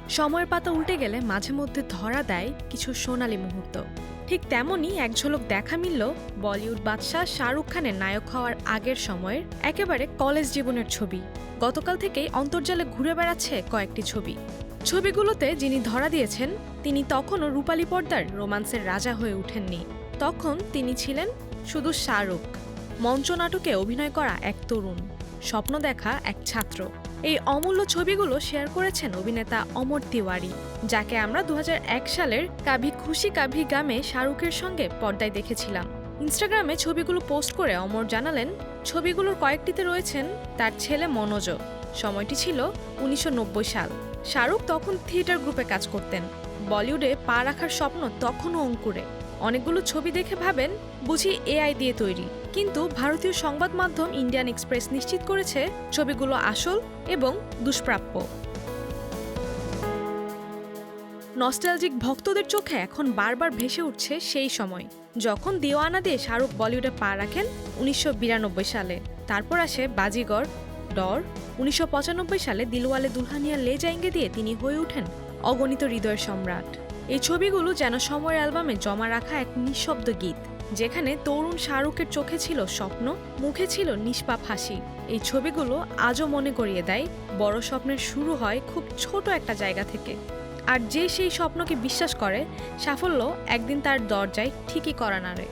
সময়ের পাতা উল্টে গেলে মাঝে মধ্যে ধরা দেয় কিছু সোনালী মুহূর্ত। ঠিক তেমনই এক ঝলক দেখা মিলল বলিউড বাদশাহ শাহরুখ খানের নায়ক হওয়ার আগের সময়ের একেবারে কলেজ জীবনের ছবি। গতকাল থেকেই অন্তর্জালে ঘুরে বেড়াচ্ছে কয়েকটি ছবি। ছবিগুলোতে যিনি ধরা দিয়েছেন তিনি তখনও রূপালী পর্দার রোমান্সের রাজা হয়ে ওঠেননি। তখন তিনি ছিলেন শুধু শাহরুখ, মঞ্চনাটকে অভিনয় করা এক তরুণ, স্বপ্ন দেখা এক ছাত্র। এই অমূল্য ছবিগুলো শেয়ার করেছেন অভিনেতা অমর তিওয়ারি, যাকে আমরা 2001 সালের কাভি খুশি কাভি গামে শাহরুখের সঙ্গে পর্দায় দেখেছিলাম। ইনস্টাগ্রামে ছবিগুলো পোস্ট করে অমর জানালেন, ছবিগুলোর কয়েকটিতে রয়েছেন তার ছেলে মনোজ। সময়টি ছিল 1990 সাল। শাহরুখ তখন থিয়েটার গ্রুপে কাজ করতেন। বলিউডে পা রাখার স্বপ্ন তখনও অঙ্কুরে। অনেকগুলো ছবি দেখে ভাবেন বুঝি এআই দিয়ে তৈরি, কিন্তু ভারতীয় সংবাদ মাধ্যম ইন্ডিয়ান এক্সপ্রেস নিশ্চিত করেছে ছবিগুলো আসল এবং দুষ্প্রাপ্য। নস্টালজিক ভক্তদের চোখে এখন বারবার ভেসে উঠছে সেই সময় যখন দিওয়ানা দিয়ে শাহরুখ বলিউডে পা রাখেন 1992 সালে। তারপর আসে বাজিগর, ডর। 1995 সালে দিলওয়ালে দুলহানিয়া লে যায়েঙ্গে দিয়ে তিনি হয়ে ওঠেন অগণিত হৃদয়ের সম্রাট। এই ছবিগুলো যেন সময়ের অ্যালবামে জমা রাখা এক নিঃশব্দ গীত, যেখানে তরুণ শাহরুখের চোখে ছিল স্বপ্ন, মুখে ছিল নিষ্পাপ হাসি। এই ছবিগুলো আজও মনে করিয়ে দেয় বড় স্বপ্নের শুরু হয় খুব ছোট একটা জায়গা থেকে, আর যে সেই স্বপ্নকে বিশ্বাস করে সাফল্য একদিন তার দরজায় ঠিকই কড়া নাড়ে।